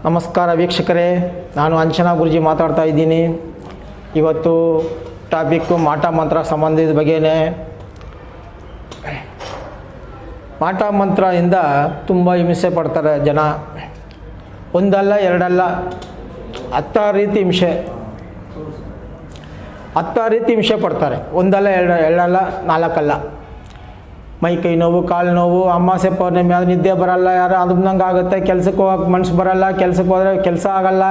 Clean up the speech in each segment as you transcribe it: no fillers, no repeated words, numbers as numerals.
ನಮಸ್ಕಾರ ವೀಕ್ಷಕರೇ, ನಾನು ಅಂಚನಾ ಗುರೂಜಿ ಮಾತಾಡ್ತಾ ಇದ್ದೀನಿ. ಇವತ್ತು ಟಾಪಿಕ್ಕು ಮಾಟ ಮಂತ್ರ ಸಂಬಂಧಿಸಿದ ಬಗ್ಗೆನೇ. ಮಾಟ ಮಂತ್ರದಿಂದ ತುಂಬ ಹಿಂಸೆ ಪಡ್ತಾರೆ ಜನ. ಒಂದಲ್ಲ ಎರಡಲ್ಲ, 10 ರೀತಿ ಹಿಂಸೆ ಪಡ್ತಾರೆ. ಒಂದಲ್ಲ ಎರಡಲ್ಲ, 4 ಅಲ್ಲ. ಮೈ ಕೈ ನೋವು, ಕಾಲು ನೋವು, ಅಮಾವಾಸ್ಯೆ ಪೌರ್ಣಮಿ ಆದ್ರೆ ನಿದ್ದೆ ಬರಲ್ಲ, ಯಾರು ಅಂದಂಗೆ ಆಗುತ್ತೆ. ಕೆಲಸಕ್ಕೆ ಹೋಗಕ್ಕೆ ಮನಸ್ಸು ಬರಲ್ಲ, ಕೆಲಸಕ್ಕೆ ಹೋದರೆ ಕೆಲಸ ಆಗಲ್ಲ,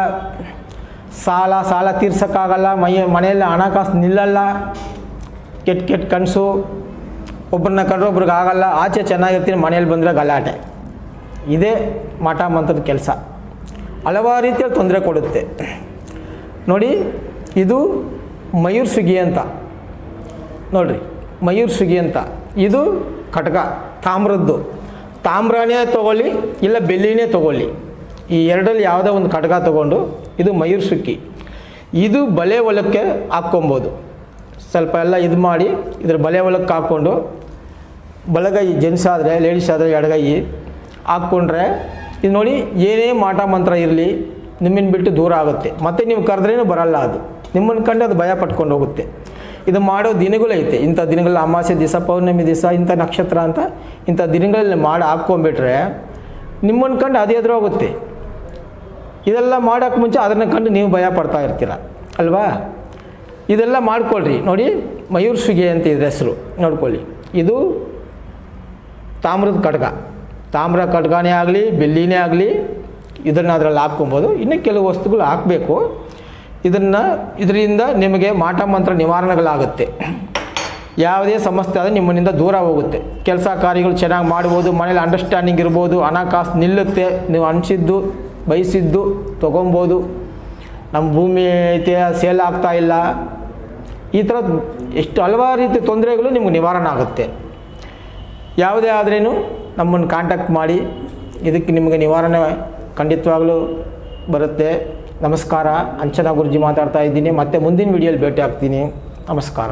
ಸಾಲ ತೀರ್ಸೋಕ್ಕಾಗಲ್ಲ, ಮನೆಯಲ್ಲಿ ಹಣಕಾಸು ನಿಲ್ಲಲ್ಲ, ಕೆಟ್ಟ ಕನಸು, ಒಬ್ಬರನ್ನ ಕಂಡ್ರೆ ಒಬ್ರಿಗೆ ಆಗಲ್ಲ, ಆಚೆ ಚೆನ್ನಾಗಿರ್ತೀನಿ, ಮನೇಲಿ ಬಂದರೆ ಗಲಾಟೆ. ಇದೇ ಮಾಟ ಮಂತ್ರದ ಕೆಲಸ. ಹಲವಾರು ರೀತಿಯಲ್ಲಿ ತೊಂದರೆ ಕೊಡುತ್ತೆ. ನೋಡಿ, ಇದು ಮಯೂರ್ ಸುಗಿ ಅಂತ ನೋಡ್ರಿ, ಮಯೂರ್ ಸುಗಿ ಅಂತ. ಇದು ಖಡ್ಗ, ತಾಮ್ರದ್ದು. ತಾಮ್ರನೇ ತೊಗೊಳ್ಳಿ, ಇಲ್ಲ ಬೆಳ್ಳಿನೇ ತೊಗೊಳ್ಳಿ. ಈ ಎರಡರಲ್ಲಿ ಯಾವುದೋ ಒಂದು ಖಡ್ಗ ತೊಗೊಂಡು, ಇದು ಮಯೂರ್ ಸುಗ್ಗಿ. ಇದು ಬಲೆ ಹೊಲಕ್ಕೆ ಹಾಕ್ಕೊಬೋದು. ಸ್ವಲ್ಪ ಎಲ್ಲ ಇದು ಮಾಡಿ ಇದ್ರ ಬಲೆ ಹೊಲಕ್ಕೆ ಹಾಕ್ಕೊಂಡು, ಬಲಗೈ ಜೆಂಟ್ಸ್ ಆದರೆ, ಲೇಡೀಸ್ ಆದರೆ ಎಡಗೈ ಹಾಕ್ಕೊಂಡ್ರೆ, ಇದು ನೋಡಿ, ಏನೇ ಮಾಟ ಮಂತ್ರ ಇರಲಿ ನಿಮ್ಮನ್ನು ಬಿಟ್ಟು ದೂರ ಆಗುತ್ತೆ. ಮತ್ತು ನೀವು ಕರೆದ್ರೇನು ಬರಲ್ಲ. ಅದು ನಿಮ್ಮನ್ನು ಕಂಡು ಅದು ಭಯ ಪಟ್ಕೊಂಡು ಹೋಗುತ್ತೆ. ಇದು ಮಾಡೋ ದಿನಗಳೈತೆ. ಇಂಥ ದಿನಗಳಲ್ಲಿ ಅಮಾವಾಸ್ಯೆ ದಿವಸ, ಪೌರ್ಣಮಿ ದಿವಸ, ಇಂಥ ನಕ್ಷತ್ರ ಅಂತ ಇಂಥ ದಿನಗಳಲ್ಲಿ ಮಾಡಿ ಹಾಕ್ಕೊಂಬಿಟ್ರೆ ನಿಮ್ಮನ್ನು ಕಂಡು ಅದು ಎದುರೋಗುತ್ತೆ. ಇದೆಲ್ಲ ಮಾಡೋಕ್ಕೆ ಮುಂಚೆ ಅದನ್ನು ಕಂಡು ನೀವು ಭಯ ಪಡ್ತಾ ಇರ್ತೀರ ಅಲ್ವಾ? ಇದೆಲ್ಲ ಮಾಡ್ಕೊಳ್ರಿ. ನೋಡಿ, ಮಯೂರ್ ಸುಗಿ ಅಂತ ಇದ್ರ ಹೆಸರು, ನೋಡ್ಕೊಳ್ಳಿ. ಇದು ತಾಮ್ರದ ಖಡ್ಗ. ತಾಮ್ರ ಖಡ್ಗನೇ ಆಗಲಿ, ಬೆಳ್ಳಿನೇ ಆಗಲಿ, ಇದನ್ನು ಅದರಲ್ಲಿ ಹಾಕ್ಕೊಬೋದು. ಇನ್ನೂ ಕೆಲವು ವಸ್ತುಗಳು ಹಾಕಬೇಕು. ಇದರಿಂದ ನಿಮಗೆ ಮಾಟ ಮಂತ್ರ ನಿವಾರಣೆಗಳಾಗುತ್ತೆ. ಯಾವುದೇ ಸಮಸ್ಯೆ ಆದರೆ ನಿಮ್ಮನ್ನಿಂದ ದೂರ ಹೋಗುತ್ತೆ. ಕೆಲಸ ಕಾರ್ಯಗಳು ಚೆನ್ನಾಗಿ ಮಾಡ್ಬೋದು, ಮನೇಲಿ ಅಂಡರ್ಸ್ಟ್ಯಾಂಡಿಂಗ್ ಇರ್ಬೋದು, ಹಣಕಾಸು ನಿಲ್ಲುತ್ತೆ, ನೀವು ಅನಿಸಿದ್ದು ಬಯಸಿದ್ದು ತೊಗೊಬೋದು. ನಮ್ಮ ಭೂಮಿ ಐತೆ, ಸೇಲ್ ಆಗ್ತಾ ಇಲ್ಲ, ಈ ಥರ ಎಷ್ಟು ಹಲವಾರು ರೀತಿ ತೊಂದರೆಗಳು ನಿಮ್ಗೆ ನಿವಾರಣೆ ಆಗುತ್ತೆ. ಯಾವುದೇ ಆದ್ರೂ ನಮ್ಮನ್ನು ಕಾಂಟ್ಯಾಕ್ಟ್ ಮಾಡಿ, ಇದಕ್ಕೆ ನಿಮಗೆ ನಿವಾರಣೆ ಖಂಡಿತವಾಗಲೂ ಬರುತ್ತೆ. ನಮಸ್ಕಾರ, ಅಂಚನಾ ಗುರೂಜಿ ಮಾತಾಡ್ತಾ ಇದ್ದೀನಿ. ಮತ್ತೆ ಮುಂದಿನ ವಿಡಿಯೋಲಿ ಭೇಟಿ ಆಗ್ತೀನಿ. ನಮಸ್ಕಾರ.